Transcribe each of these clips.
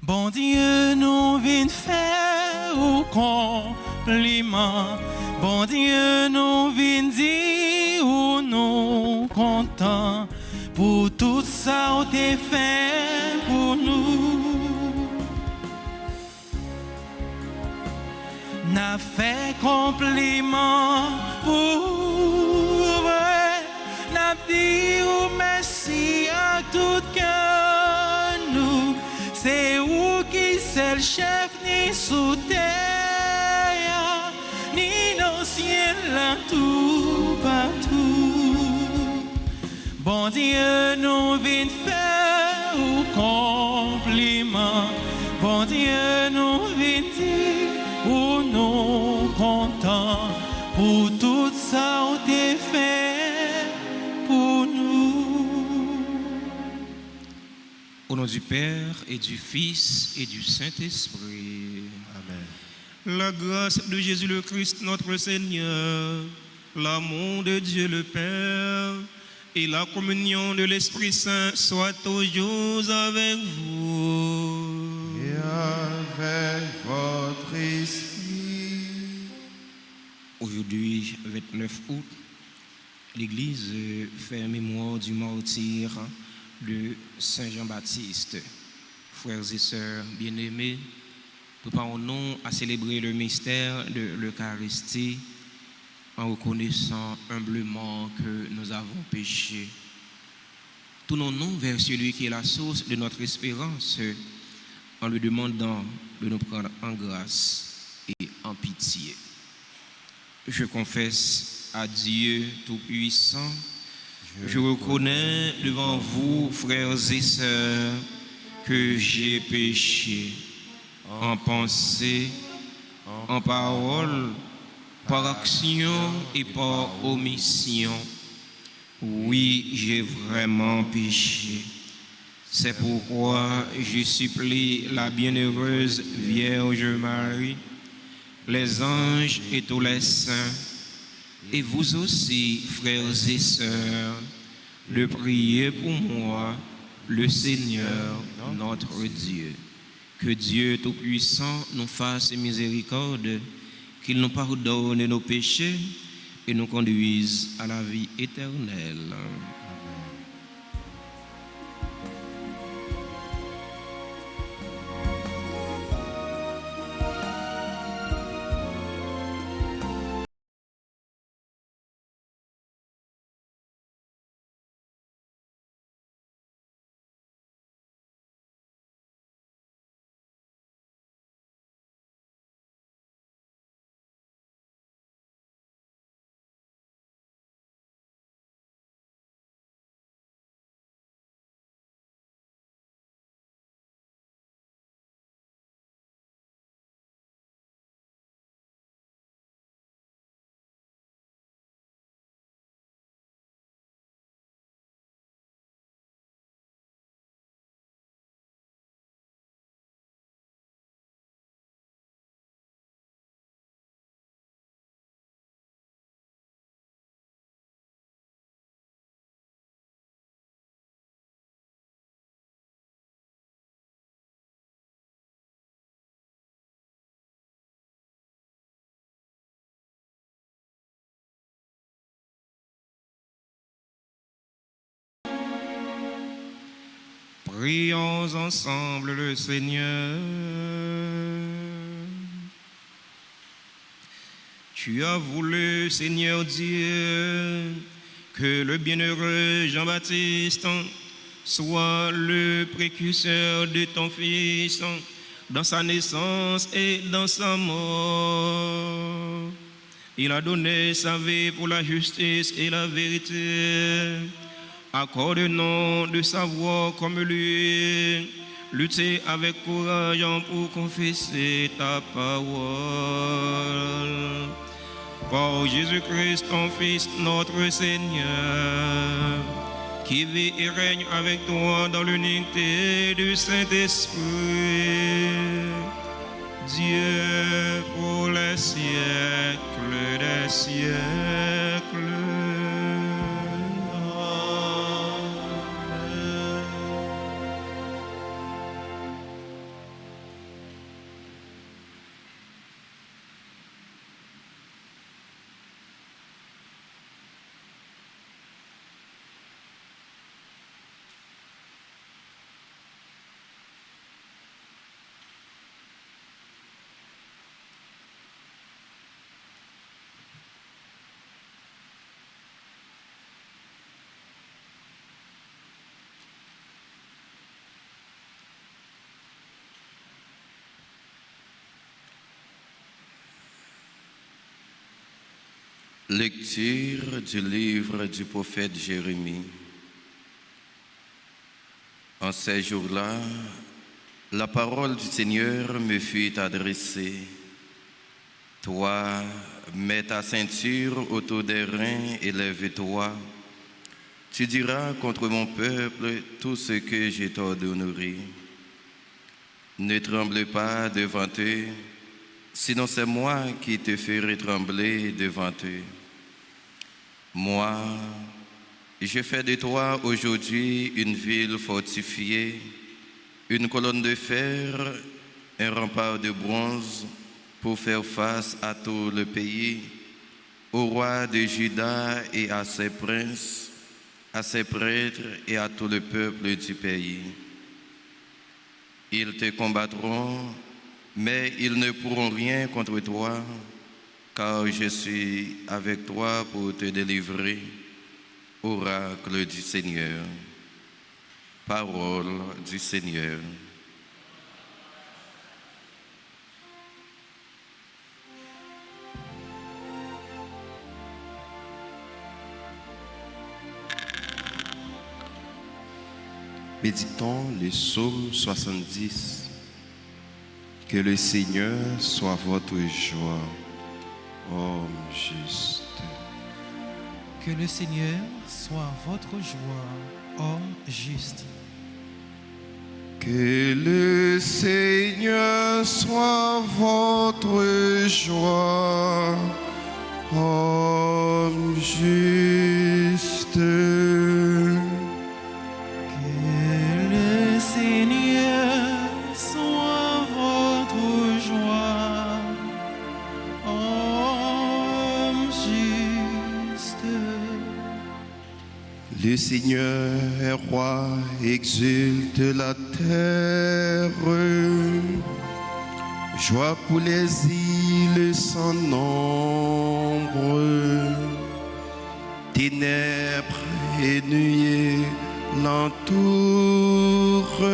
Bon Dieu, nous vient faire au compliment. Bon Dieu, nous vient dire où nous contents pour tout ça que t'es fait pour nous. N'a fait compliment pour vrai. N'a dit ou merci à tout cœur nous. C'est où qui c'est le chef ni sous terre, ni dans le ciel là tout partout. Bon Dieu, nous vient faire au compliment. Bon Dieu, nous vient dire où nous contents pour tout ça où t'es fait pour nous. Au nom du Père et du Fils et du Saint-Esprit. Amen. La grâce de Jésus le Christ, notre Seigneur, l'amour de Dieu le Père et la communion de l'Esprit Saint soient toujours avec vous. Et avec votre esprit. Aujourd'hui, 29 août, l'Église fait mémoire du martyre de Saint Jean-Baptiste. Frères et sœurs bien-aimés, préparons-nous à célébrer le mystère de l'Eucharistie en reconnaissant humblement que nous avons péché. Tournons-nous vers celui qui est la source de notre espérance en lui demandant de nous prendre en grâce et en pitié. Je confesse à Dieu Tout-Puissant, je reconnais devant vous, frères et sœurs, que j'ai péché en pensée, en parole, par action et par omission. Oui, j'ai vraiment péché. C'est pourquoi je supplie la bienheureuse Vierge Marie, les anges et tous les saints, et vous aussi, frères et sœurs, de prier pour moi, le Seigneur, notre Dieu. Que Dieu Tout-Puissant nous fasse miséricorde, qu'il nous pardonne nos péchés et nous conduise à la vie éternelle. Prions ensemble le Seigneur. Tu as voulu, Seigneur Dieu, que le bienheureux Jean-Baptiste soit le précurseur de ton Fils dans sa naissance et dans sa mort. Il a donné sa vie pour la justice et la vérité. Accorde-nous de savoir comme lui, lutter avec courage pour confesser ta parole. Par Jésus-Christ, ton Fils, notre Seigneur, qui vit et règne avec toi dans l'unité du Saint-Esprit, Dieu pour les siècles des siècles. Lecture du livre du prophète Jérémie. En ces jours-là, la parole du Seigneur me fut adressée. Toi, mets ta ceinture autour des reins et lève-toi. Tu diras contre mon peuple tout ce que je t'ordonnerai. Ne tremble pas devant eux, sinon c'est moi qui te ferai trembler devant eux. Moi, je fais de toi aujourd'hui une ville fortifiée, une colonne de fer, un rempart de bronze pour faire face à tout le pays, au roi de Juda et à ses princes, à ses prêtres et à tout le peuple du pays. Ils te combattront, mais ils ne pourront rien contre toi, car je suis avec toi pour te délivrer, oracle du Seigneur. Parole du Seigneur. Méditons le psaume 70. Que le Seigneur soit votre joie, homme juste. Que le Seigneur soit votre joie, homme juste. Que le Seigneur soit votre joie, homme juste. Le Seigneur est roi, exulte la terre. Joie pour les îles sans nombre. Ténèbres et nuées l'entourent.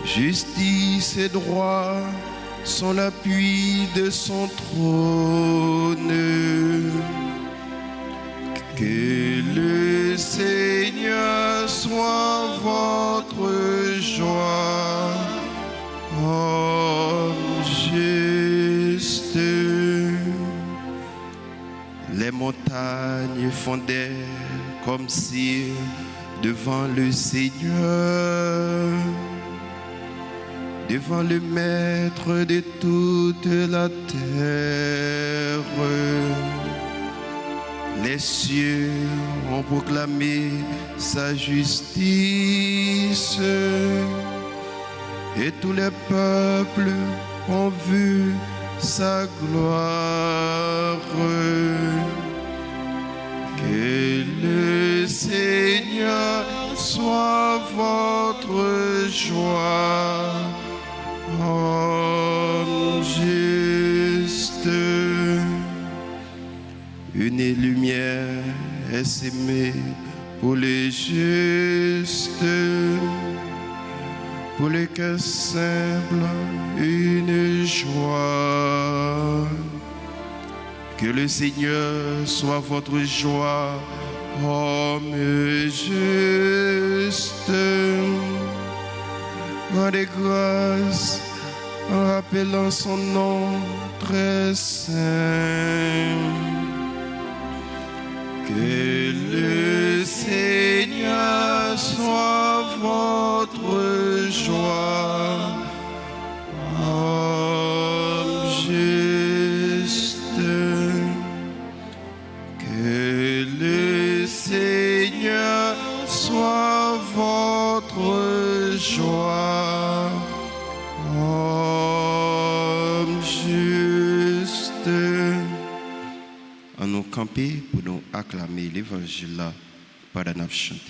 Justice et droit sont l'appui de son trône. Que le Seigneur soit votre joie, homme juste. Les montagnes fondèrent comme cire devant le Seigneur, devant le Maître de toute la terre. Les cieux ont proclamé sa justice et tous les peuples ont vu sa gloire. Que le Seigneur soit votre joie, homme juste. Une lumière est sémée pour les justes, pour les cœurs simples, une joie. Que le Seigneur soit votre joie, homme juste. Rendez grâce en rappelant son nom très saint. Que le Seigneur soit votre joie, homme juste. Que le Seigneur soit votre joie, homme juste. À nous camper pour nous acclamer l'évangile là pendant nous chanter.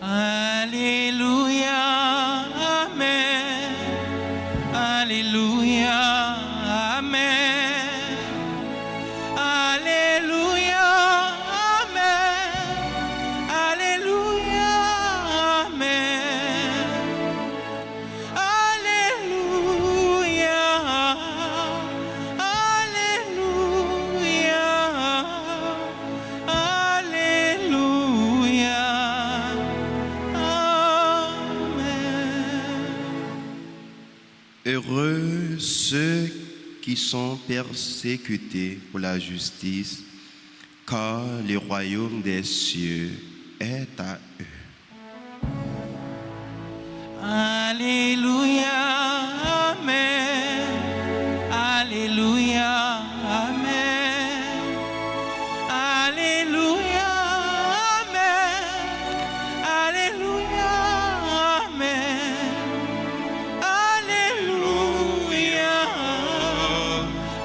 Alléluia, Amen. Alléluia, Amen. Heureux ceux qui sont persécutés pour la justice, car le royaume des cieux est à eux. Alléluia, Amen. Alléluia, Amen. Alléluia, Amen. Alléluia, Amen. Alléluia.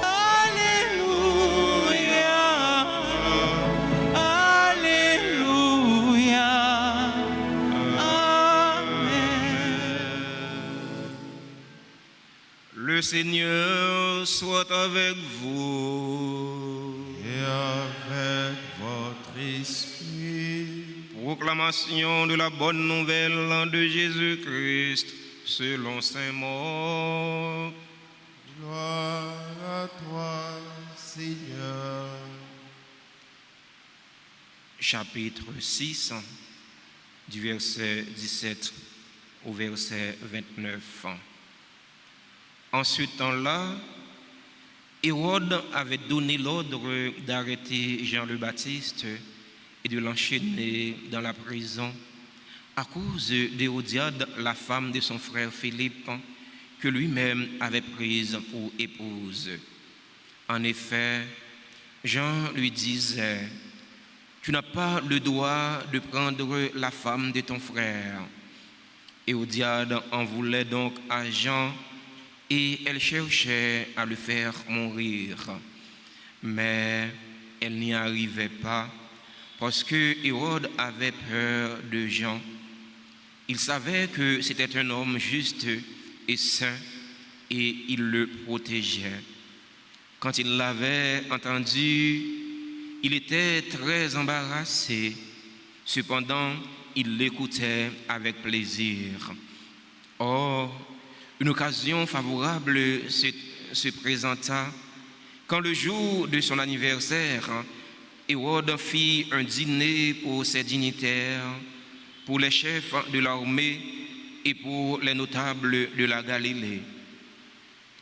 Alléluia. Alléluia. Le Seigneur soit avec vous. Et avec votre esprit. Proclamation de la bonne nouvelle de Jésus-Christ selon saint Marc. Gloire à toi, Seigneur. Chapitre 6, du verset 17 au verset 29. En ce temps-là, Hérode avait donné l'ordre d'arrêter Jean le Baptiste et de l'enchaîner dans la prison à cause d'Hérodiade, la femme de son frère Philippe, que lui-même avait prise pour épouse. En effet, Jean lui disait: « Tu n'as pas le droit de prendre la femme de ton frère. » Hérodiade en voulait donc à Jean et elle cherchait à le faire mourir. Mais elle n'y arrivait pas parce que Hérode avait peur de Jean. Il savait que c'était un homme juste et saint et il le protégeait. Quand il l'avait entendu, il était très embarrassé. Cependant, il l'écoutait avec plaisir. Or, une occasion favorable se présenta quand le jour de son anniversaire, Hérode fit un dîner pour ses dignitaires, pour les chefs de l'armée et pour les notables de la Galilée.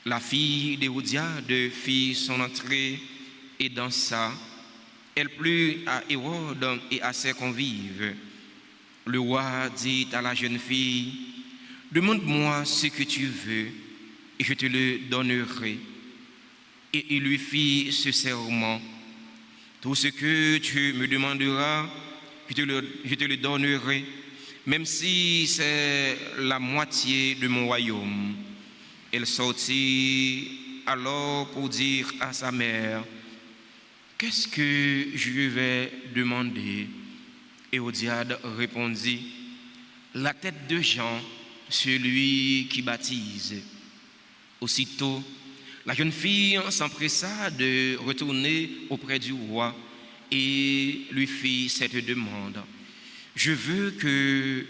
La fille d'Hérodiade fit son entrée et dansa. Elle plut à Hérode et à ses convives. Le roi dit à la jeune fille: « Demande-moi ce que tu veux et je te le donnerai. » Et il lui fit ce serment: « Tout ce que tu me demanderas, je te le donnerai, même si c'est la moitié de mon royaume. » Elle sortit alors pour dire à sa mère: « Qu'est-ce que je vais demander ?» Hérodiade répondit: « La tête de Jean, celui qui baptise. » Aussitôt, la jeune fille s'empressa de retourner auprès du roi et lui fit cette demande: « Je veux que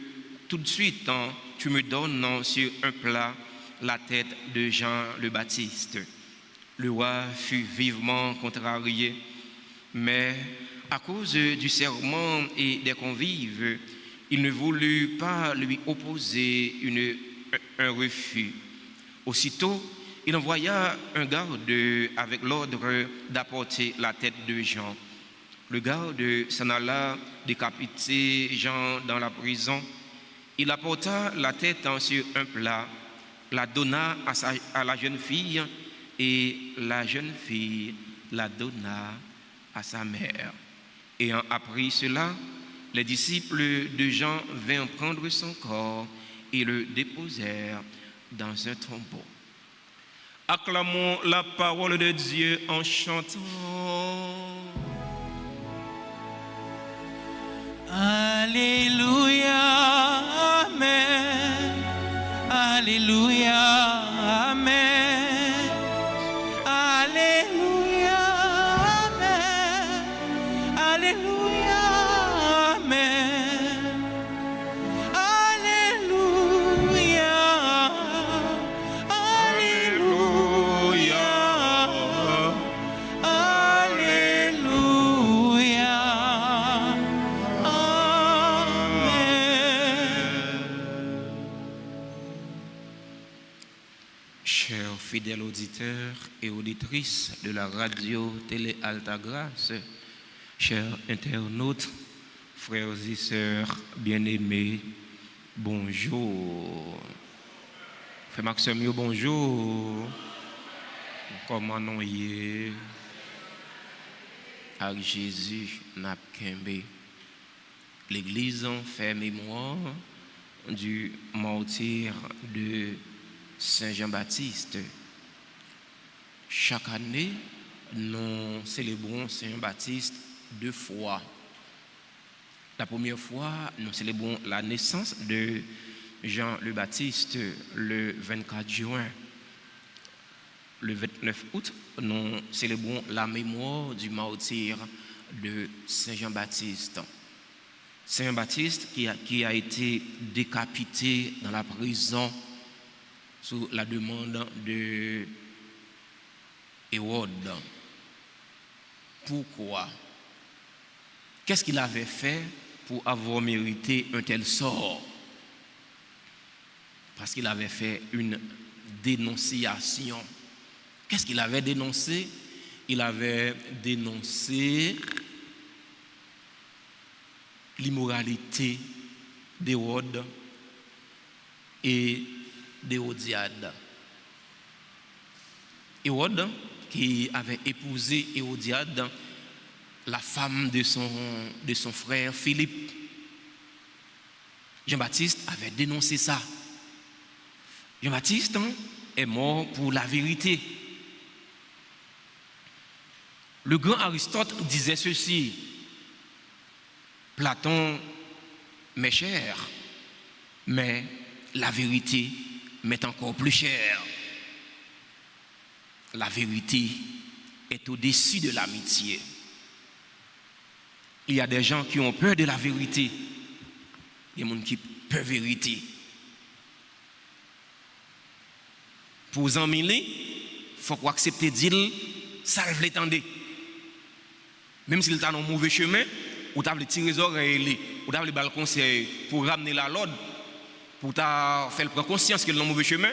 tout de suite tu me donnes sur un plat la tête de Jean le Baptiste. » Le roi fut vivement contrarié, mais à cause du serment et des convives, il ne voulut pas lui opposer un refus. Aussitôt, il envoya un garde avec l'ordre d'apporter la tête de Jean. Le garde s'en alla décapiter Jean dans la prison. Il apporta la tête sur un plat, la donna à la jeune fille et la jeune fille la donna à sa mère. Ayant appris cela, les disciples de Jean vinrent prendre son corps et le déposèrent dans un tombeau. Acclamons la parole de Dieu en chantant. Alléluia, Amen. Alléluia, Amen. Alléluia, Amen. Alléluia, Amen. Alléluia. Alléluia. Alléluia. Amen. fidèles auditeurs et auditrices de la radio Télé Alta Grâce, chers internautes, frères et sœurs bien-aimés, bonjour. Frère Maxime, bonjour. Comment nous y est? Avec Jésus, n'a kembe. L'Église fait mémoire du martyre de Saint Jean-Baptiste. Chaque année, nous célébrons Saint Jean-Baptiste 2 fois. La première fois, nous célébrons la naissance de Jean le Baptiste le 24 juin. Le 29 août, nous célébrons la mémoire du martyre de Saint Jean-Baptiste. Saint Jean-Baptiste qui a été décapité dans la prison sous la demande de Hérode. Pourquoi? Qu'est-ce qu'il avait fait pour avoir mérité un tel sort? Parce qu'il avait fait une dénonciation. Qu'est-ce qu'il avait dénoncé? Il avait dénoncé l'immoralité d'Hérode et d'Hérodiade. Hérode, qui avait épousé Hérodiade, la femme de son frère Philippe. Jean-Baptiste avait dénoncé ça. Jean-Baptiste est mort pour la vérité. Le grand Aristote disait ceci: Platon m'est cher, mais la vérité m'est encore plus chère. La vérité est au-dessus de l'amitié. Il y a des gens qui ont peur de la vérité. Il y a des gens qui ont peur de la vérité. Pour les amis, il faut accepter de dire ça, je l'étendais. Même s'il est dans un mauvais chemin, ou tu as les tirer les oreilles, ou tu as les balles conseils pour ramener la l'ordre, pour faire prendre conscience qu'il est dans un mauvais chemin.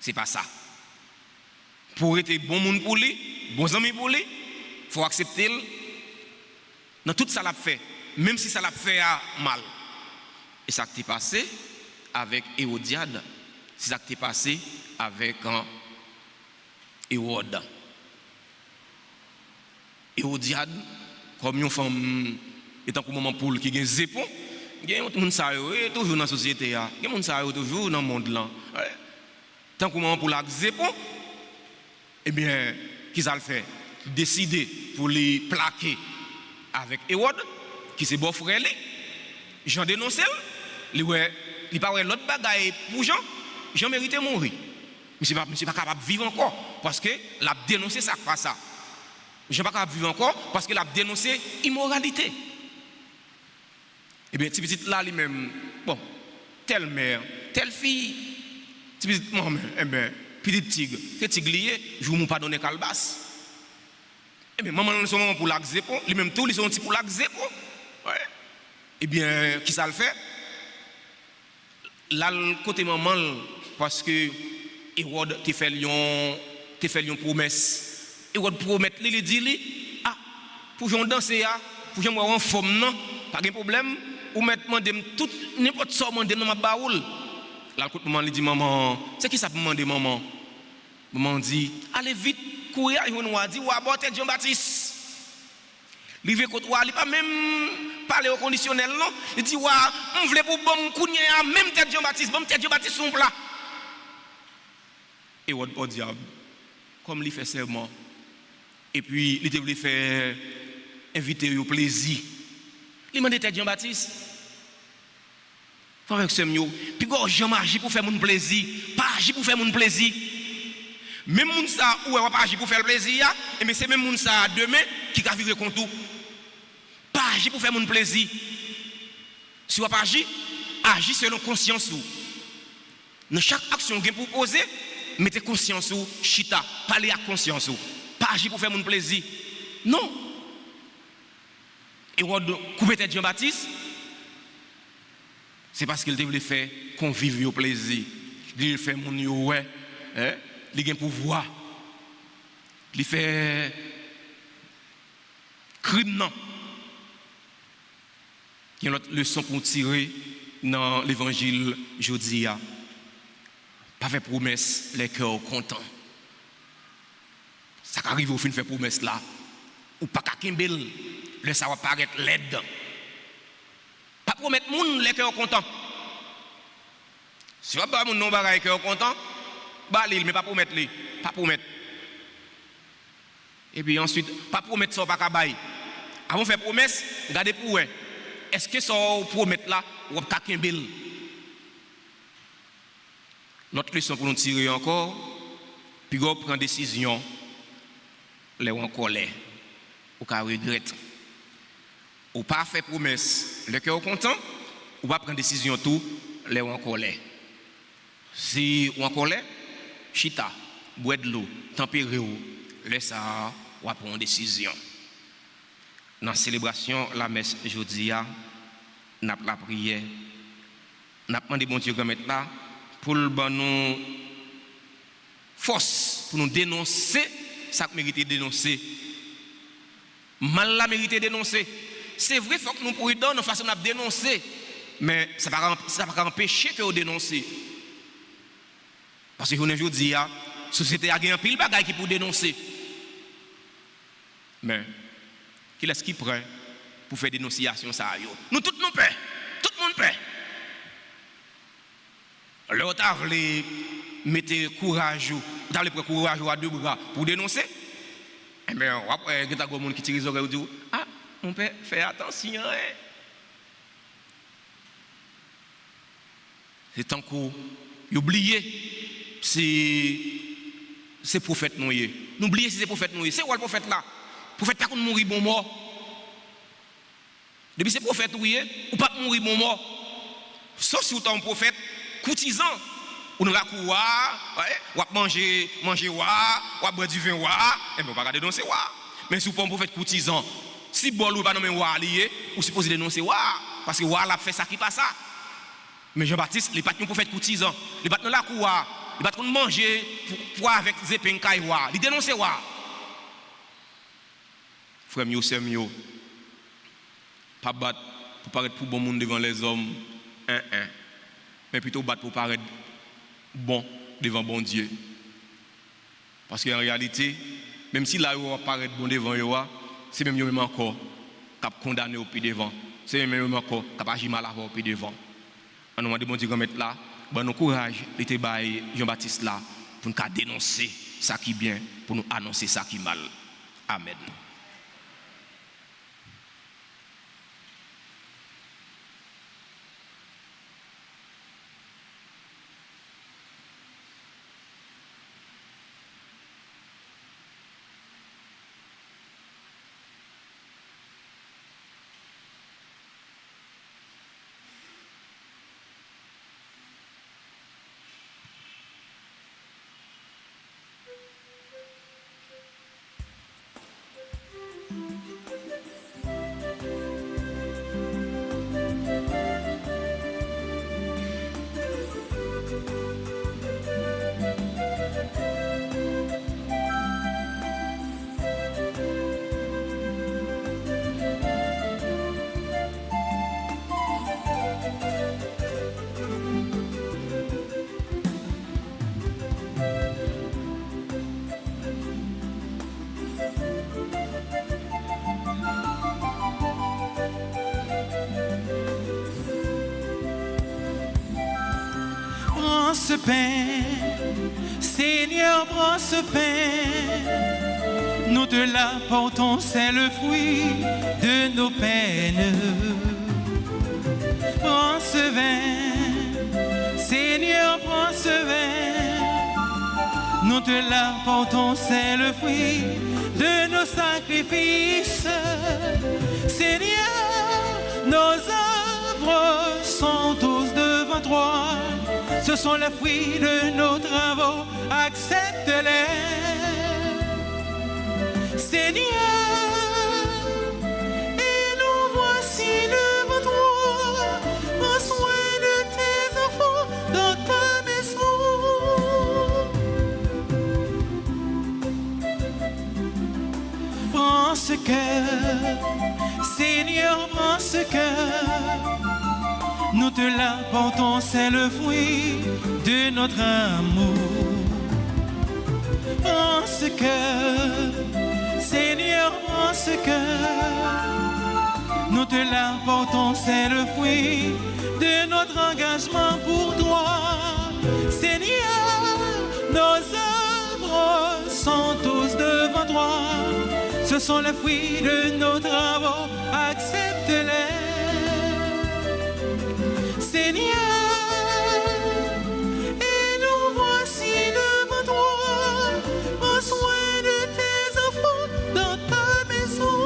C'est pas ça. Pour être bon monde pour lui, bons amis pour lui, il faut accepter dans tout ça l'a fait, même si ça l'a fait mal. Et ça qui est passé avec Hérodiade, c'est ça qui est passé avec Hérode. Hérodiade, comme une femme étant pour moment pour qui a un zépon, il y a des gens qui toujours dans la société, il y a des gens qui toujours dans le monde là. Tant que moment pour la zépon, eh bien, qui ça le fait? Décider pour les plaquer avec Hérode, qui c'est beau frère, Jean dénonce, il n'y a pas l'autre bagaille pour Jean, Jean mérite mourir. Mais je ne suis pas capable de vivre encore parce que l'a dénoncé ça, pas ça. Je ne suis pas capable de vivre encore parce qu'il a dénoncé immoralité. Eh bien, petit là lui-même, bon, telle mère, telle fille, petit maman, eh bien, petit tigre, c'est tigre lié, je ne vous pas donner calebasse. Eh bien, maman, nous sommes pour l'accepter, lui-même tout, ils sont pour l'accepter. Ouais. Eh bien, qui ça le fait? Là, le côté maman, parce que Hérode t'a fait une promesse. Hérode promet, il dit, pour j'en danser, pour j'en avoir en forme, non, pas de problème, ou mettre tout, n'importe quoi, demander dans ma baoule. Là, le maman, il dit, maman, c'est qui ça pour demander, maman? Maman dit, allez vite, courir, il dit, ou aborder Jean-Baptiste. Il veut qu'on il pas même parler au conditionnel, non? Il dit, on voulait pour bon courir, même tête Jean-Baptiste, bon tête Jean-Baptiste son plat. Hérode, au diable, comme il fait serment. Et puis, il devait faire inviter au plaisir. Il m'a dit, Jean-Baptiste, frère Samuel, puis Jean agit pour faire mon plaisir, pas agir pour faire mon plaisir. Même moun ça ou pas agir pour faire le plaisir, mais c'est même moun ça demain qui va vivre contre tout. Pas agir pour faire mon plaisir. Si vous pas agir, agis selon conscience ou. Dans chaque action que vous posez, mettez conscience ou chita, parlez à conscience ou. Pas agir pour faire mon plaisir. Non. Et on couper tête Jean-Baptiste, c'est parce qu'il devait faire convivre au plaisir. il fait mon yo ouais, il a pouvoir. Il fait crime non. Il y a une autre leçon pour tirer dans l'évangile jeudi. Pas faire promesse, les cœurs contents. Ça arrive au fin de faire promesse là. Ou pas qu'à Kimbel, le ça va paraître laide. Pas promettre moun les cœurs contents. Si vous pas moun non bagaille cœur content, bah mais pas promettre les, pas promettre. Et puis ensuite, pas promettre ça pas bail. Avant de faire promesse, regardez pour eux. Est-ce que ça promettre là ou pas Kimbel? Notre leçon pour nous tirer encore, puis on prend décision, les en colère, ou qu'à regrette. Ou pas faire promesse, le cœur content, ou pas prendre décision tout, les en colère. Si on en colère, chita, boire de l'eau, tempérer ou, laisse ça, ou prendre une décision. Dans la célébration, la messe jeudi, n'a pas la prière, n'a pas demandé bon Dieu comme être là, pour nous force, pour nous dénoncer ça que mérite dénoncer. Mal la mérite dénoncer. C'est vrai, il faut que nous prudents, nous façon de dénoncer. Mais ça ne va pas empêcher que nous dénoncer. Parce que aujourd'hui, la société a un pile de bagages qui pour dénoncer. Mais, qui est-ce qui prend pour faire dénonciation ça? Nous tous nous paix. Tout le monde paix. L'autre a voulu mettre courage, vous avez pris courage à deux bras pour dénoncer. Eh bien, après, il y a des gens qui tirent les oreilles et disent ah, on peut faire attention. C'est tant qu'on oublie, c'est prophète nous. N'oubliez si c'est prophète nous. C'est quoi le prophète là? Le prophète pas qu'on mourir bon mort. Depuis c'est prophète oui, ou pas mourir bon mort. Sauf si vous êtes un prophète courtisan, ou dans la cour, ou manger, ou boire du vin, et bien on va pas dénoncer. Mais si vous êtes un prophète courtisan, si bon ou pas nommé lié, ou supposé dénoncer, parce que a fait ça qui passe ça. Mais Jean-Baptiste, il n'est pas un prophète courtisan, il n'est pas dans la cour, il n'est pas manger pour avec Zépin Kaïwa, il dénonce. Frère Mio, c'est mieux. Pas battre pour paraître pour bon monde devant les hommes, mais plutôt battre pour paraître bon devant bon Dieu. Parce qu'en réalité, même si là on paraît bon devant eux, c'est même encore qui a condamné au pied devant. C'est même encore qui a agi mal au pied devant. On nous demande bon Dieu mettre là, bon courage, l'été bail Jean-Baptiste là pour nous dénoncer ça qui est bien, pour nous annoncer ça qui est mal. Amen. Ce pain, Seigneur, prends ce pain, nous te l'apportons, c'est le fruit de nos peines. Prends ce vin, Seigneur, prends ce vin, nous te l'apportons, c'est le fruit de nos sacrifices. Seigneur, nos œuvres sont tous devant toi. Ce sont les fruits de nos travaux, accepte-les. Seigneur, et nous voici devant toi. Prends soin de tes enfants dans ta maison. ce cœur, nous te l'apportons, c'est le fruit de notre amour. En ce cœur, Seigneur, en ce cœur, nous te l'apportons, c'est le fruit de notre engagement pour toi. Seigneur, nos œuvres sont tous devant toi. Ce sont les fruits de nos travaux, accepte-les. Seigneur, et nous voici devant toi. Prends soin de tes enfants dans ta maison.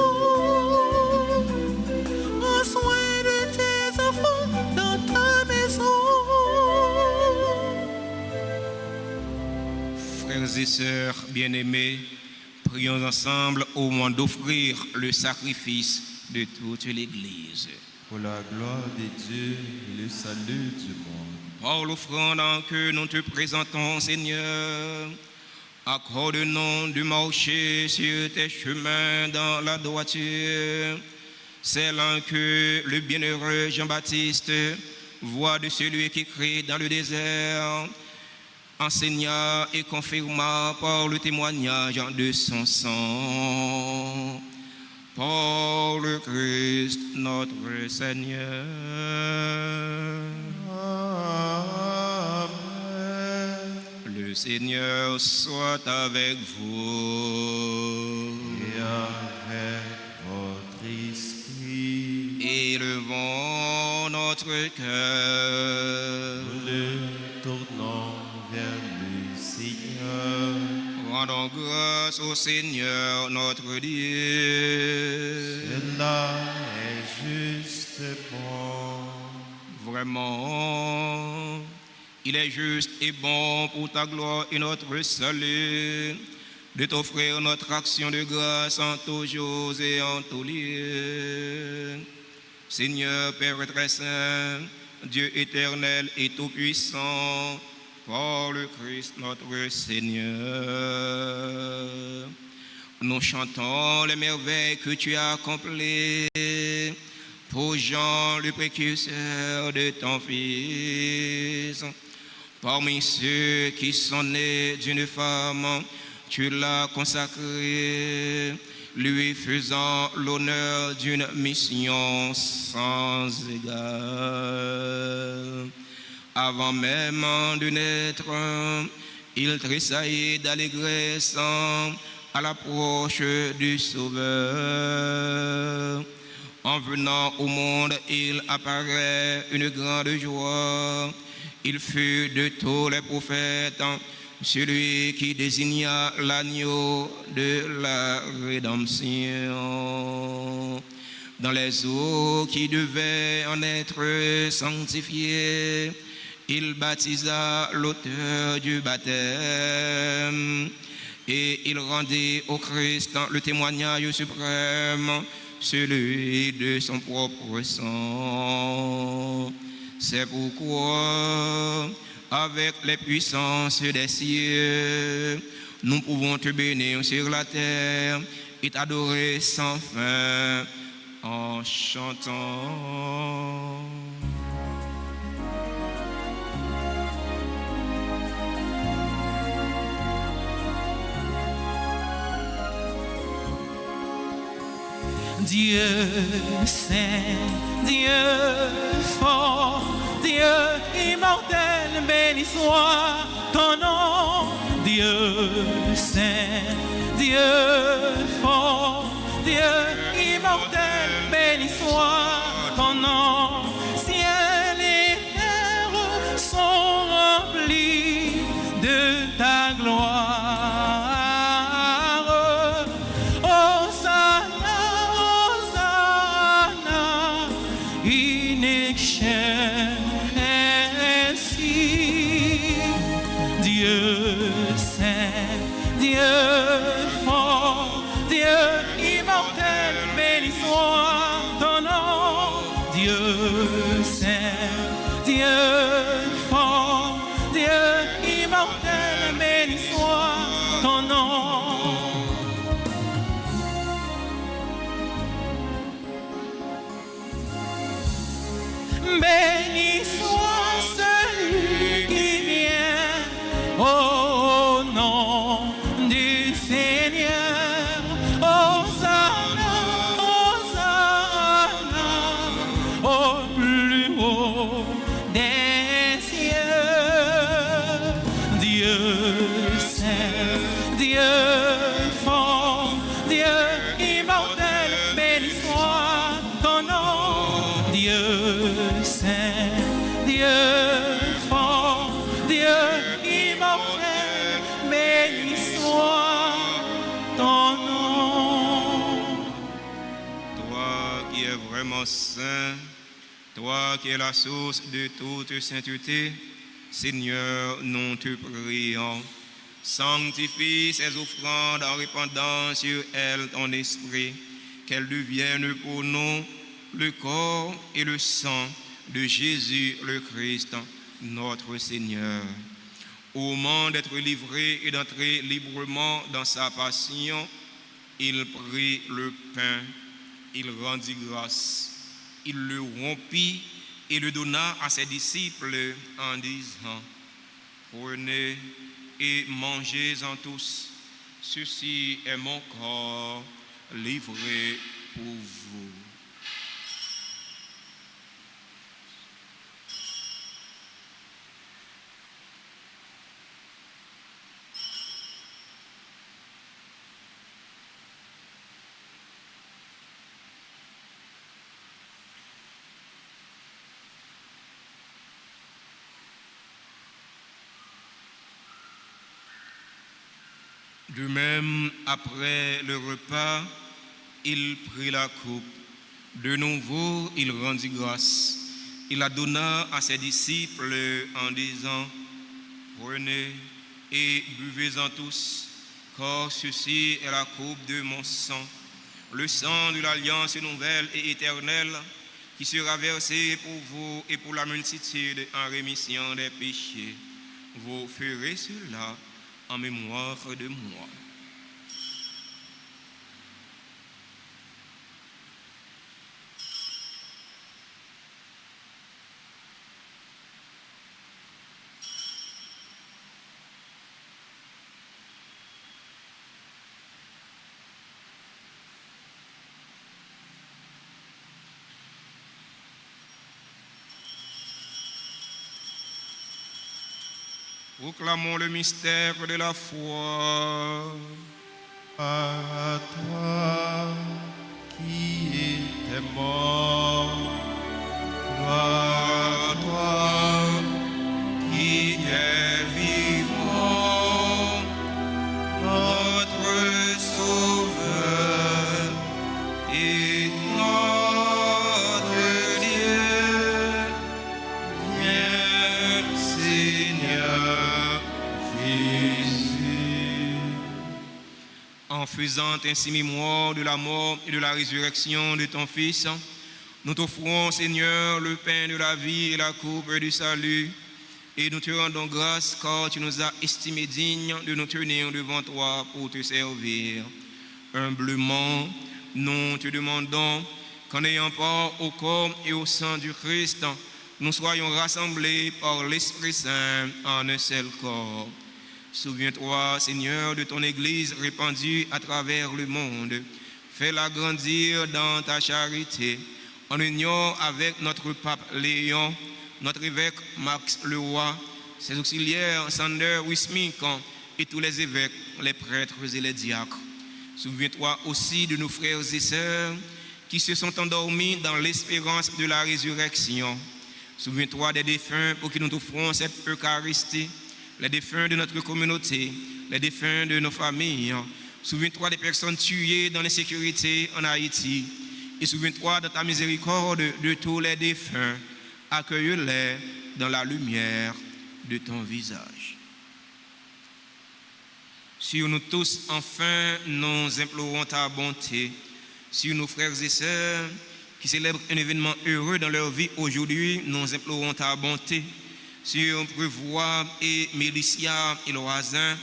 Prends soin de tes enfants dans ta maison. Frères et sœurs bien-aimés, prions ensemble au moment d'offrir le sacrifice de toute l'Église. Pour la gloire de Dieu et le salut du monde. Par l'offrande que nous te présentons, Seigneur, accorde-nous de marcher sur tes chemins dans la droiture, celle que le bienheureux Jean-Baptiste voit de celui qui crie dans le désert, enseigna et confirma par le témoignage de son sang. Par le Christ notre Seigneur. Amen. Le Seigneur soit avec vous. Et avec votre esprit, Élevons notre cœur. nous le tournons vers le Seigneur. Rendons grâce au Seigneur notre Dieu. Cela est juste et bon. Vraiment, il est juste et bon pour ta gloire et notre salut de t'offrir notre action de grâce en tous jours et en tous lieux. Seigneur Père très saint, Dieu éternel et tout-puissant, par le Christ notre Seigneur. Nous chantons les merveilles que tu as accomplies pour Jean, le précurseur de ton Fils. Parmi ceux qui sont nés d'une femme, tu l'as consacré, lui faisant l'honneur d'une mission sans égale. Avant même de naître, il tressaillit d'allégresse à l'approche du Sauveur. En venant au monde, il apparaît une grande joie. Il fut de tous les prophètes celui qui désigna l'agneau de la rédemption. Dans les eaux qui devaient en être sanctifiées, il baptisa l'auteur du baptême et il rendit au Christ le témoignage suprême, celui de son propre sang. C'est pourquoi, avec les puissances des cieux, nous pouvons te bénir sur la terre et t'adorer sans fin en chantant. Dieu saint, Dieu fort, Dieu immortel, béni soit ton nom. Dieu saint, Dieu fort, Dieu immortel, béni soit ton nom. Ciel et terre sont remplis de ta gloire. Dieu saint, Dieu fort, Dieu immortel, béni soit ton nom. béni soit celui qui vient au nom du Seigneur. Hosanna, Hosanna, au plus haut des cieux. Dieu saint, Dieu fort, Dieu immortel, béni soit ton nom. Dieu saint, Dieu fort, Dieu immortel, béni soit ton nom. Toi qui es vraiment saint, toi qui es la source de toute sainteté, Seigneur, nous te prions. Sanctifie ces offrandes en répandant sur elles ton esprit, qu'elles deviennent pour nous le corps et le sang de Jésus le Christ, notre Seigneur. Au moment d'être livré et d'entrer librement dans sa passion, il prit le pain, il rendit grâce, il le rompit et le donna à ses disciples en disant: Prenez et mangez-en tous, ceci est mon corps livré pour vous. De même, après le repas, il prit la coupe. De nouveau, il rendit grâce. Il la donna à ses disciples en disant: Prenez et buvez-en tous, car ceci est la coupe de mon sang, le sang de l'alliance nouvelle et éternelle, qui sera versé pour vous et pour la multitude en rémission des péchés. Vous ferez cela en mémoire de moi. Proclamons le mystère de la foi. À toi qui étais mort, À toi qui es vivant, notre Sauveur et notre Dieu, viens Seigneur Jésus. En faisant ainsi mémoire de la mort et de la résurrection de ton Fils, nous t'offrons, Seigneur, le pain de la vie et la coupe du salut, et nous te rendons grâce car tu nous as estimés dignes de nous tenir devant toi pour te servir. Humblement, nous te demandons qu'en ayant part au corps et au sang du Christ, nous soyons rassemblés par l'Esprit Saint en un seul corps. Souviens-toi, Seigneur, de ton Église répandue à travers le monde. Fais-la grandir dans ta charité, en union avec notre pape Léon, notre évêque Max Leroy, ses auxiliaires Sander Wismik et tous les évêques, les prêtres et les diacres. Souviens-toi aussi de nos frères et sœurs qui se sont endormis dans l'espérance de la résurrection. Souviens-toi des défunts pour qui nous offrons cette Eucharistie, les défunts de notre communauté, les défunts de nos familles. Souviens-toi des personnes tuées dans l'insécurité en Haïti. Et souviens-toi de ta miséricorde de tous les défunts. Accueille-les dans la lumière de ton visage. Sur nous tous, enfin, nous implorons ta bonté. Sur nos frères et sœurs qui célèbrent un événement heureux dans leur vie aujourd'hui, nous implorons ta bonté. Sur Prévoix et Mélicia et Loisin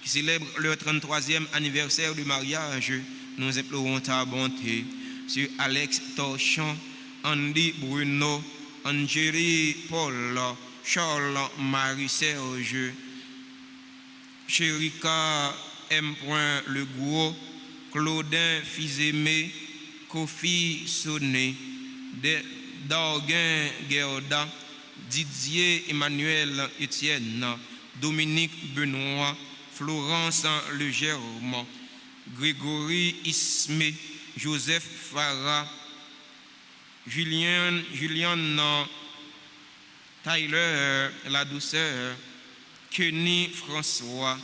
qui célèbrent leur 33e anniversaire de mariage, nous implorons ta bonté. Sur Alex Torchon, Andy Bruno, Angélie, Paul, Charles, Marie-Serge, Chérika, M. Le Gros, Claudin, Fils-Aimé, Kofi, Sonné, Darguin, Gerda, Didier, Emmanuel, Étienne, Dominique, Benoît, Florence, Le Germe, Grégory, Ismé, Joseph, Farah, Julien, Tyler, La Douceur, Kenny, François,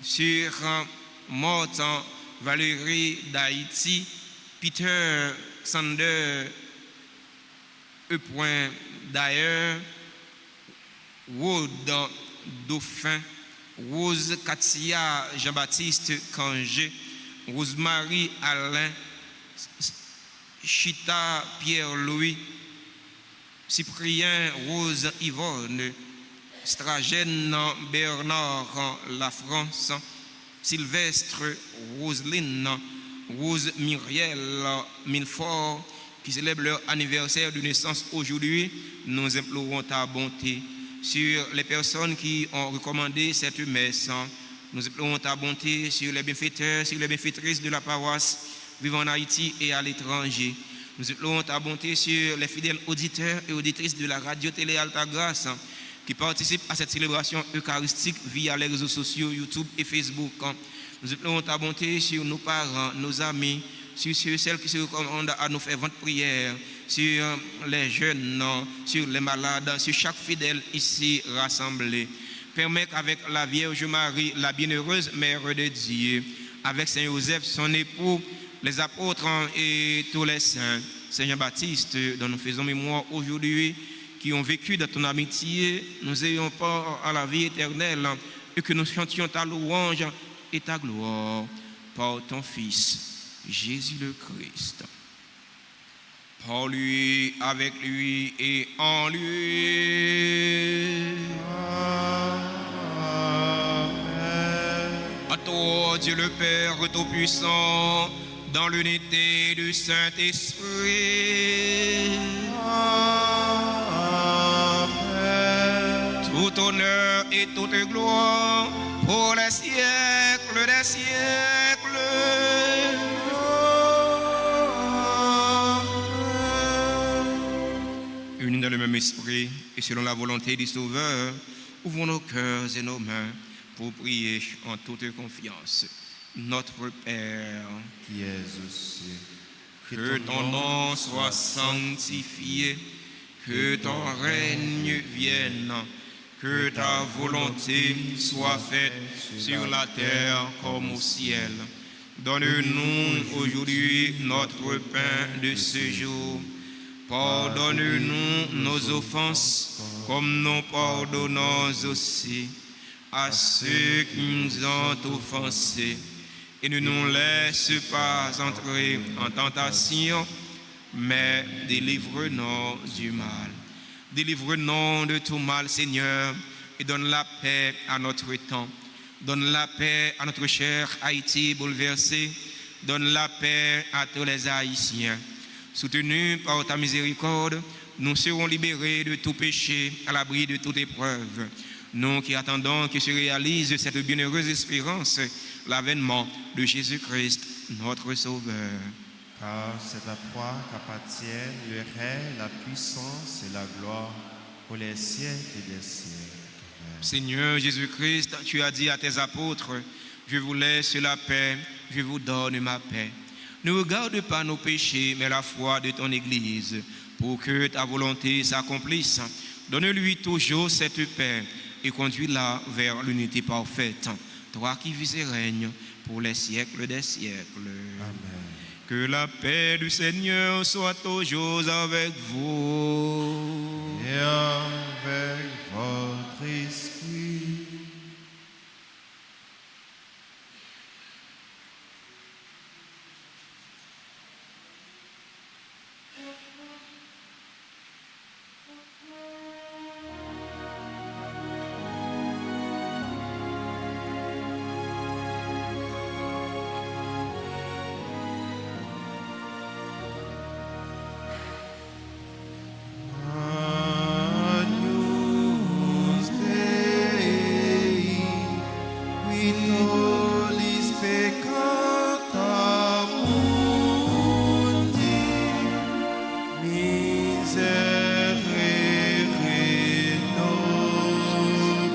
Sur Morton, Valérie d'Haïti, Peter, Sander, d'ailleurs, Wood, Dauphin, Rose, Katia, Jean-Baptiste, Cangé, Rosemary, Alain, Chita, Pierre-Louis, Cyprien, Rose, Yvonne, Stragène, Bernard, La France, Sylvestre, Roselyne, Rose Myriel, Milfort, qui célèbrent leur anniversaire de naissance aujourd'hui. Nous implorons ta bonté sur les personnes qui ont recommandé cette messe. Nous implorons ta bonté sur les bienfaiteurs, sur les bienfaitrices de la paroisse vivant en Haïti et à l'étranger. Nous implorons ta bonté sur les fidèles auditeurs et auditrices de la radio-télé Alta Grâce qui participent à cette célébration eucharistique via les réseaux sociaux YouTube et Facebook. Nous implorons ta bonté sur nos parents, nos amis, sur celles qui se recommandent à nos ferventes prières, sur les jeunes, sur les malades, sur chaque fidèle ici rassemblé. Permets qu'avec la Vierge Marie, la bienheureuse Mère de Dieu, avec Saint Joseph, son époux, les apôtres et tous les saints, Saint Jean-Baptiste, dont nous faisons mémoire aujourd'hui, qui ont vécu dans ton amitié, nous ayons part à la vie éternelle et que nous chantions ta louange et ta gloire par ton Fils, Jésus le Christ. Par lui, avec lui et en lui. Amen. À toi, Dieu le Père Tout-Puissant, dans l'unité du Saint-Esprit. Amen. Tout honneur et toute gloire pour les siècles des siècles. Unis dans le même esprit et selon la volonté du Sauveur, ouvrons nos cœurs et nos mains pour prier en toute confiance. Notre Père, qui es aux cieux, que ton nom soit sanctifié, que ton règne vienne, que ta volonté soit faite sur la terre comme au ciel. Donne-nous aujourd'hui notre pain de ce jour. Pardonne-nous nos offenses, comme nous pardonnons aussi à ceux qui nous ont offensés. Et ne nous laisse pas entrer en tentation, mais délivre-nous du mal. Délivre-nous de tout mal, Seigneur, et donne la paix à notre temps. Donne la paix à notre cher Haïti bouleversé. Donne la paix à tous les Haïtiens. Soutenus par ta miséricorde, nous serons libérés de tout péché, à l'abri de toute épreuve. Nous qui attendons que se réalise cette bienheureuse espérance, l'avènement de Jésus-Christ, notre Sauveur. car c'est à toi qu'appartiennent le règne, la puissance et la gloire pour les siècles des siècles. Amen. Seigneur Jésus-Christ, tu as dit à tes apôtres, je vous laisse la paix, je vous donne ma paix. Ne regarde pas nos péchés, mais la foi de ton Église, pour que ta volonté s'accomplisse. Donne-lui toujours cette paix et conduis-la vers l'unité parfaite. Toi qui vis et règnes pour les siècles des siècles. Amen. Que la paix du Seigneur soit toujours avec vous. Et avec votre esprit. Miserere nobis,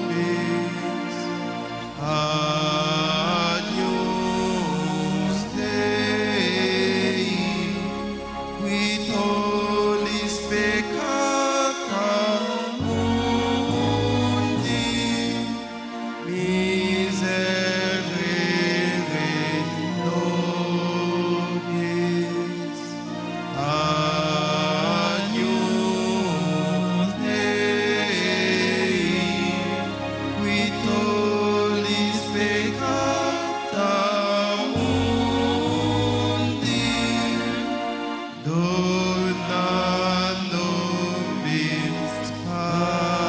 Agnus Dei, qui tollis peccata mundi, miserere nobis, Agnus Dei, qui tollis peccata mundi, dona nobis pacem.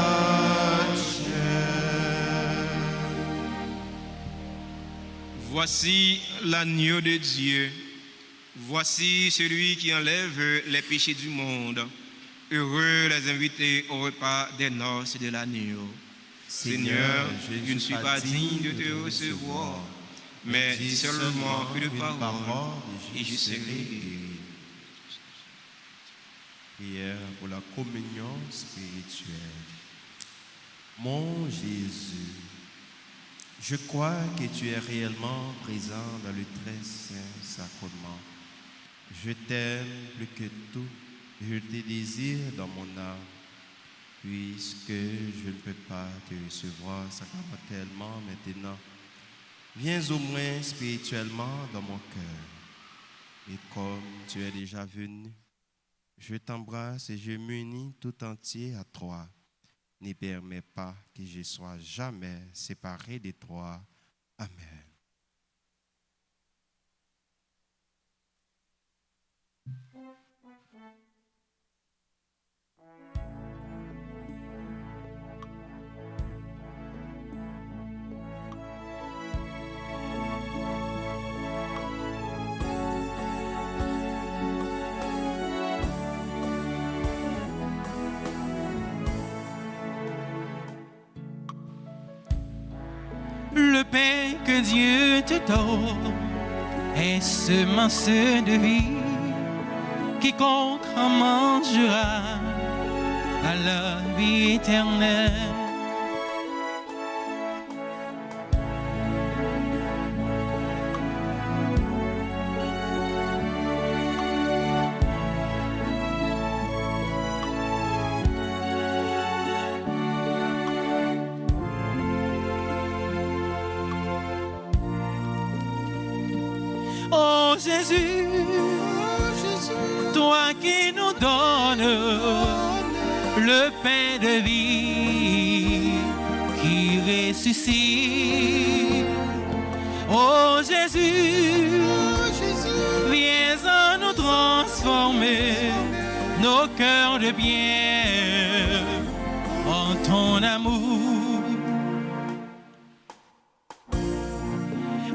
Voici l'agneau de Dieu. Voici celui qui enlève les péchés du monde. Heureux les invités au repas des noces de l'agneau. Seigneur, je ne suis pas digne de te recevoir, mais dis seulement une parole et je serai guéri. Prière pour la communion spirituelle. Mon Jésus, je crois que tu es réellement présent dans le très saint sacrement. Je t'aime plus que tout, je te désire dans mon âme, puisque je ne peux pas te recevoir sacramentellement maintenant. Viens au moins spirituellement dans mon cœur. Et comme tu es déjà venu, je t'embrasse et je m'unis tout entier à toi. Ne permets pas que je sois jamais séparé de toi. Amen. Le pain que Dieu te donne est semence de vie. Quiconque en mangera à la vie éternelle. Oh Jésus, toi qui nous donnes le pain de vie qui ressuscite. Oh Jésus, viens à nous transformer nos cœurs de bien en ton amour.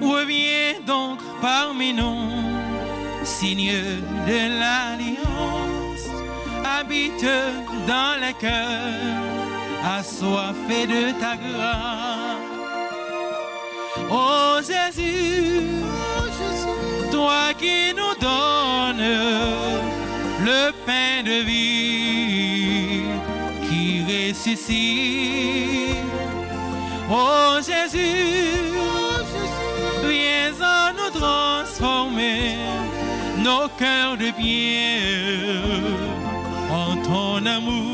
Reviens donc parmi nous, signe de l'alliance, habite dans les cœurs, assoiffés de ta grâce. Oh Jésus, toi qui nous donnes le pain de vie qui ressuscite. Oh Jésus, viens à nous transformer nos cœurs de bien en ton amour.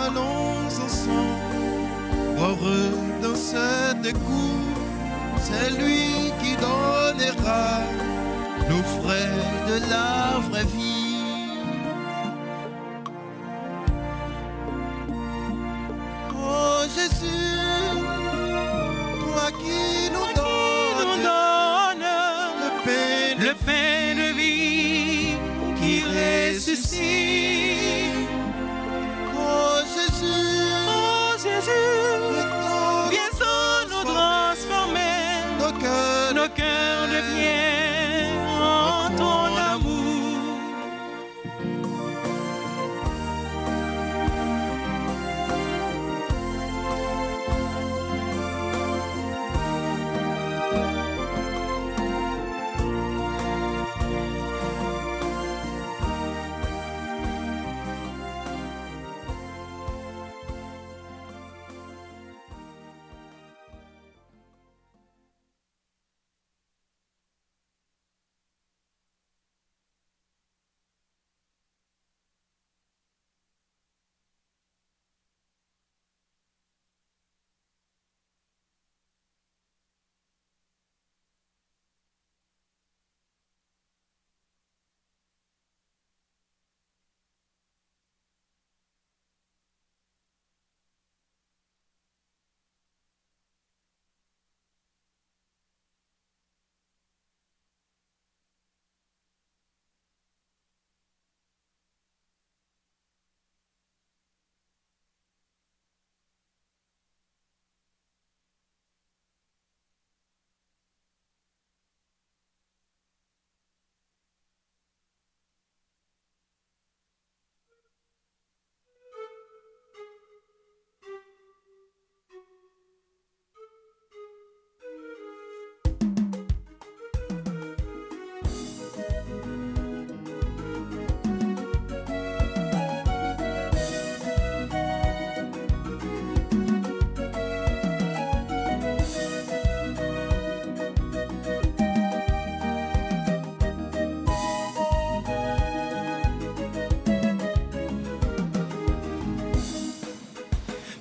Allons ensemble, heureux dans cette cour, c'est lui qui donnera nos frais de la vraie vie. Oh Jésus, toi qui nous donnes le pain de vie qui ressuscite. Oh Jésus, viens nous transformer nos cœurs de bien en ton amour.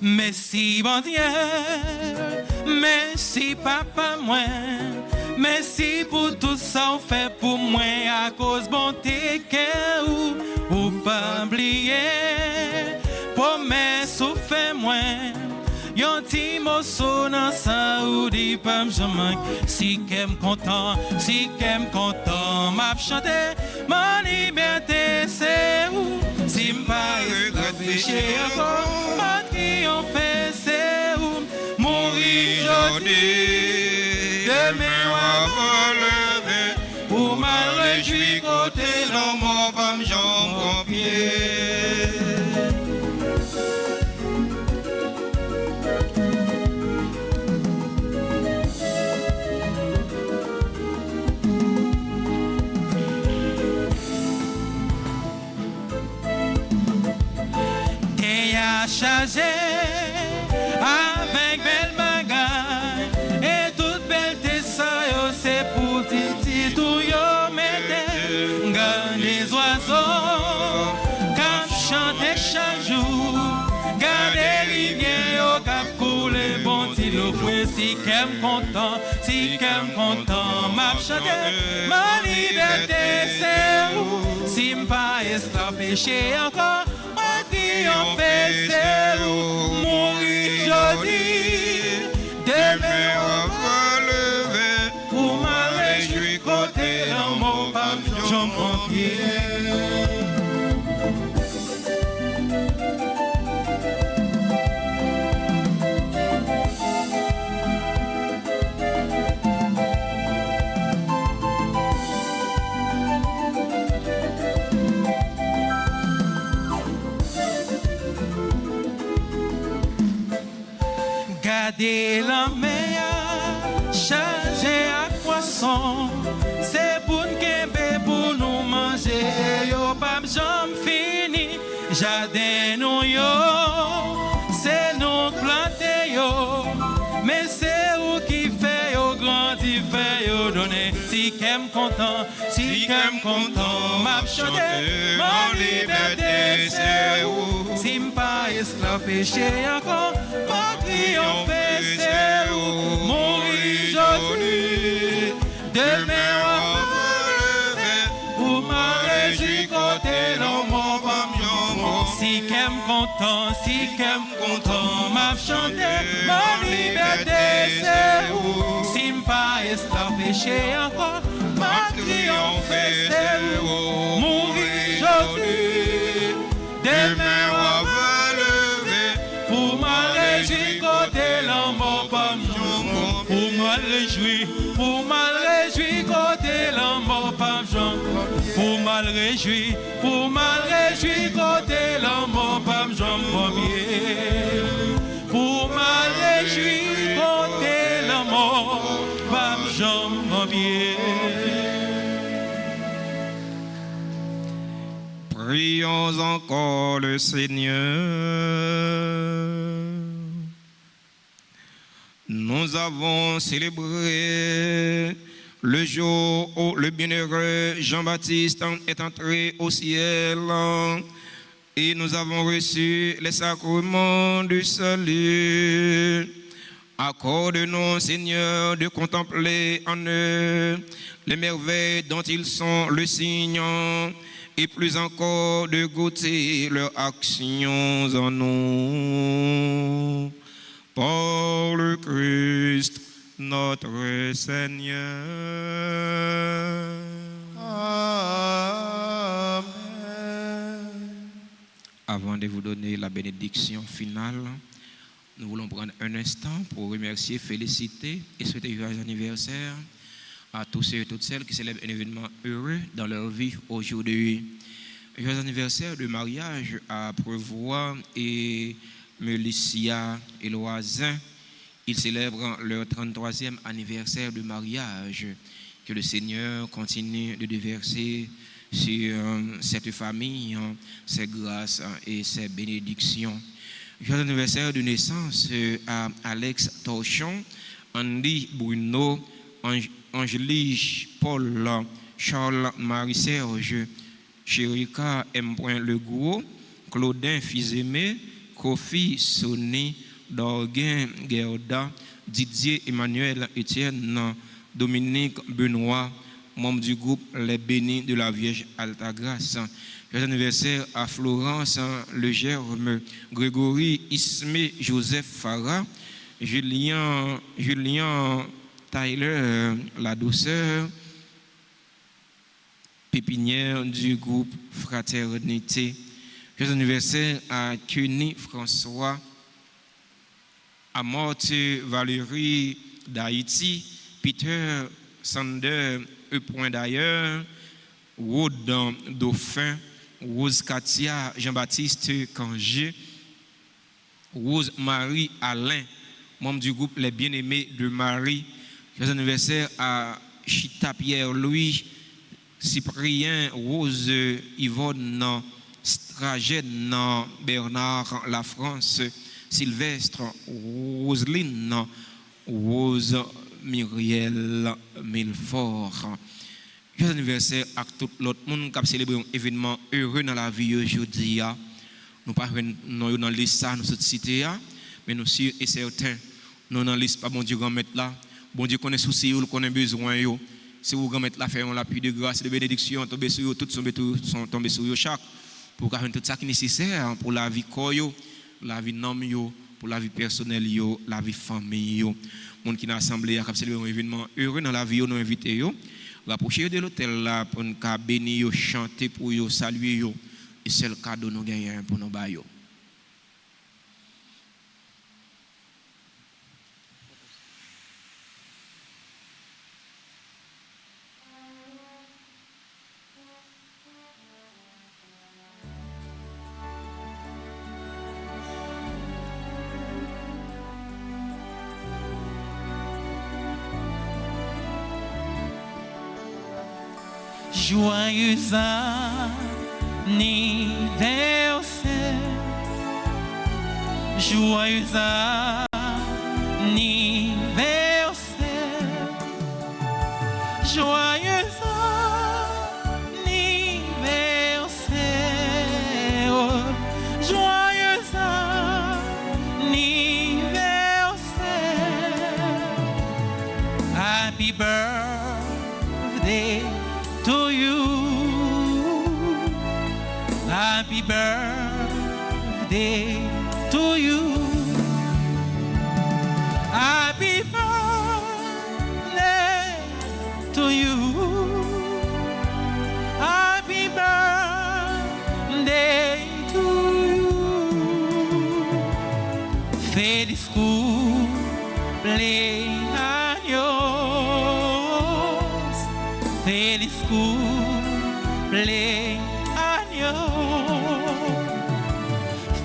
Merci bon Dieu, merci papa moi, merci pour tout ça on fait pour moi à cause bonté que ou pas oublier, promesse ou fait moi. Yon ti mosso nan sa ou di pa m'jaman. Si kem content, m'ap chante, ma liberté c'est où. Si m'pa péché encore, ma triomphe c'est où. Mourir aujourd'hui, demain on va lever, pour mal réjouir côté l'homme, pas m'jambe en pied. Chargé avec belle bagaille et toute belle ça c'est pour titi tout yo mette garde les oiseaux cap chanter chaque jour garde rivière yo cap couler bon ti l'eau si qu'aime content m'a chanter ma liberté c'est où si m'pas esclave péché encore on fait c'est où mourir aujourd'hui, demain on va lever, pour ma réjouir côté l'amour, pas j'en prends pied. Gardez la mer, chargée à poisson, c'est pour nous pour nous manger, yo pas j'en fini, jardin nous yo, c'est nous planter yo, mais c'est où qui fait yo grandir, fait yo donner, si qu'aime content, m'a chanter, ma liberté c'est où, si m'pas esclave péché encore, on fait c'est où mourir aujourd'hui, demain on va lever, pour ma réjouir côté l'homme si qu'aime content, m'a chanté, ma liberté c'est où, si m'pas esclave péché encore, ma triomphe c'est où mourir aujourd'hui, demain on va lever, pour ma réjouir côté l'amour pas m'jambon, pour mal réjouir côté l'amour pas m'jambon, pour mal réjouir côté l'amour pas m'jambon pour mal réjouir côté l'amour pas m'jambon Prions encore le Seigneur. Nous avons célébré le jour où le bienheureux Jean-Baptiste est entré au ciel et nous avons reçu les sacrements du salut. Accorde-nous, Seigneur, de contempler en eux les merveilles dont ils sont le signe et plus encore de goûter leurs actions en nous. Par le Christ, notre Seigneur. Amen. Avant de vous donner la bénédiction finale, nous voulons prendre un instant pour remercier, féliciter et souhaiter joyeux anniversaire à tous ceux et toutes celles qui célèbrent un événement heureux dans leur vie aujourd'hui. Joyeux anniversaire de mariage à Prévost et Mélicia et Loisin. Ils célèbrent leur 33e anniversaire de mariage. Que le Seigneur continue de déverser sur cette famille ses grâces et ses bénédictions. Joyeux anniversaire de naissance à Alex Torchon, Andy Bruno, Angélique Paul, Charles Marie-Serge, Chérika M. Legros, Claudin Fils-Aimé, Kofi, Sonny, Dorguin, Gerda, Didier, Emmanuel, Étienne, Dominique, Benoît, membre du groupe Les Bénis de la Vierge Altagrace. Joyeux anniversaire à Florence, Le Germe, Grégory, Ismé, Joseph Farah, Julien Tyler, La Douceur, Pépinière du groupe Fraternité. Joyeux anniversaire à Cuny François, à Morte Valérie d'Haïti, Peter Sander, E. d'ailleurs, Rode Dauphin, Rose Katia, Jean-Baptiste Cangé, Rose Marie Alain, membre du groupe Les Bien-Aimés de Marie. Joyeux anniversaire à Chita Pierre-Louis, Cyprien, Rose Yvonne, Stragène, Bernard La France, Sylvestre, Roseline, Rose Muriel Milfort. Joyeux anniversaire à tout l'autre monde qui a célébré un événement heureux dans la vie aujourd'hui. Nous pas dans la liste ça, nous sommes cités, mais nous sommes certains. Nous dans la liste pas bon Dieu grand mettre là. Bon Dieu connaît souci, il connaît besoin yo. Si vous grand mettre là faire la pluie de grâce, de bénédiction tomber sur eux, toutes sont tombées sur eux chaque pour faire tout ça qui est nécessaire pour la vie corps, la vie nom yo, pour la vie personnelle yo, la vie famille yo. Monde qui dans l'assemblée a célébré un événement heureux dans la vie yo, nous inviter yo. Rapprocher de l'hôtel là pour nous bénir, chanter pour eux, saluer eux. Et c'est le cadeau nous gagnons pour nous bailler. Joyeux anniversaire, joyeux anniversaire, joyeux anniversaire, joyeux anniversaire, happy birthday to you, happy birthday to you, happy birthday to you, happy birthday to you, feliz cumpleaños, feliz cumpleaños,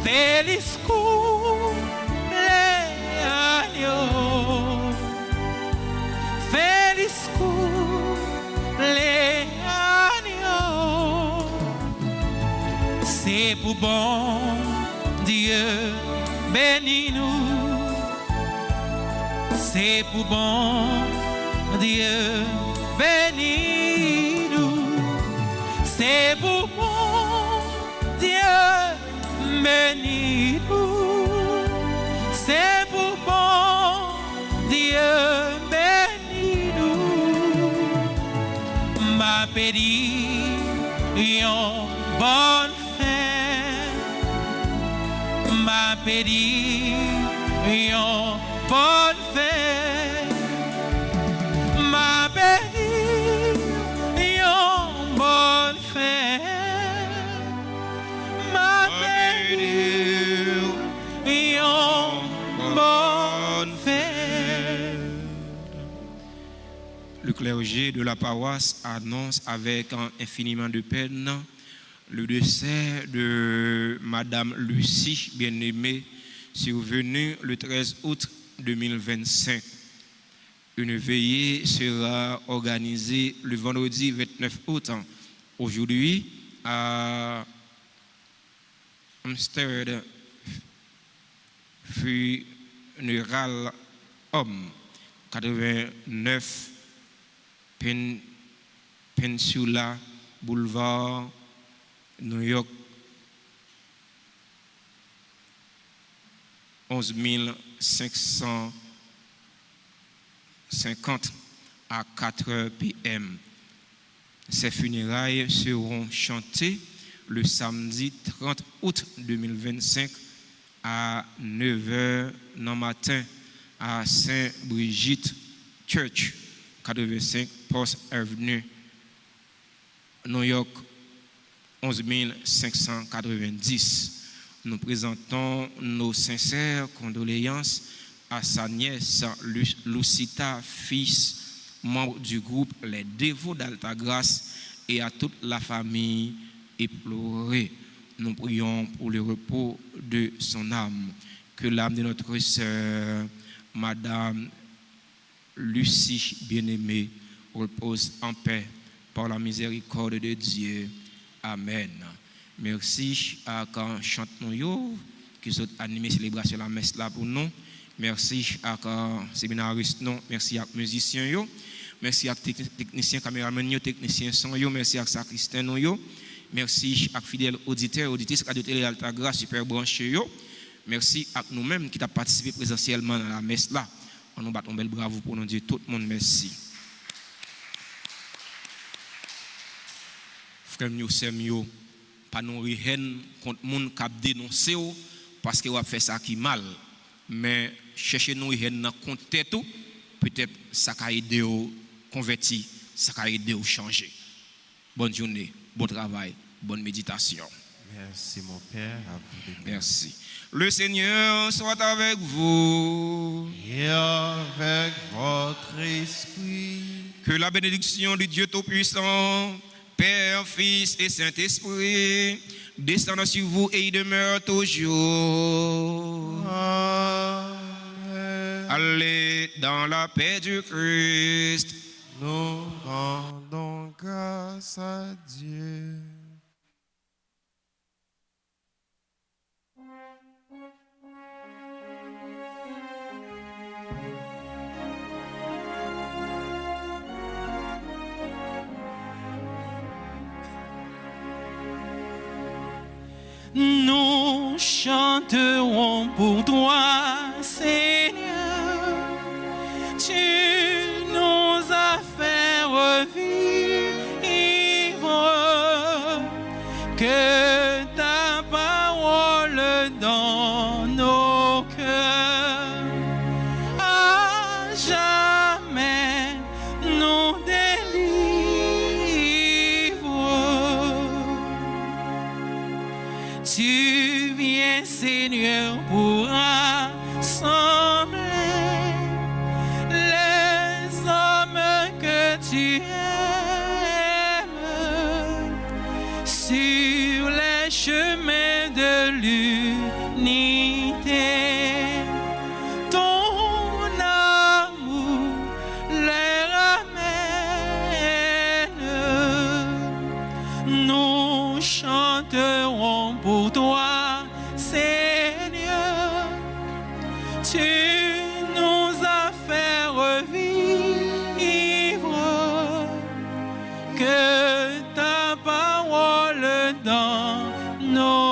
feliz cumpleaños, feliz cumpleaños. C'est pour bon Dieu béni nous, c'est pour bon Dieu béni nous, c'est pour bon Dieu béni nous, c'est pour bon Dieu béni nous. Ma péri yon bonne fin, ma péri yon bonne fin, ma péri yon bonne fin, ma péri yon bonne fin. Le clergé de la paroisse annonce avec infiniment de peine le décès de Madame Lucie Bien-Aimée, survenu le 13 août 2025. Une veillée sera organisée le vendredi 29 août, aujourd'hui, à Amsterdam Funeral Home, 89 Peninsula Boulevard, New York, 11 550 à 4 p.m. Ces funérailles seront chantées le samedi 30 août 2025 à 9h du matin à Saint-Brigitte Church, 85 Post Avenue, New York, 11 590. Nous présentons nos sincères condoléances à sa nièce Lucita, fils, membre du groupe Les Dévots d'Altagrace, et à toute la famille éplorée. Nous prions pour le repos de son âme. Que l'âme de notre sœur, Madame Lucie bien-aimée, repose en paix par la miséricorde de Dieu. Amen. Merci à quand chante nous qui sont animés célébration la messe là pour nous. Merci à séminaristes non, merci à musiciens yo, merci à techniciens caméramans, techniciens son yo, merci à sacristains yo, merci à fidèles auditeurs, auditrices radio télé Altagrace super branchés yo. Merci à nous-mêmes qui t'a participé présentiellement à la messe là. On nous bat un bel bravo pour nous dire tout le monde merci. Frère nous semio pas nous haine contre monde qui dénoncer parce que va faire ça qui mal, mais chercher nous haine dans contre tête peut-être ça va aider au convertir, ça va aider au changer. Bonne journée, bon travail, bonne méditation. Merci mon Père, à vous de Merci. Le Seigneur soit avec vous. Et avec votre esprit. Que la bénédiction du Dieu Tout-Puissant, Père, Fils et Saint-Esprit, descende sur vous et y demeure toujours. Amen. Allez dans la paix du Christ. Nous rendons grâce à Dieu. Nous chanterons pour toi, Seigneur. Tu nous as fait revivre. Que ta parole dans nos cœurs à jamais nous délivre. Tu viens, Seigneur, pour rassembler les hommes que tu aimes sur les chemins de l'unité. Ton amour les ramène. Nous chanterons pour toi, Seigneur. Tu nous as fait revivre. Que ta parole dans nos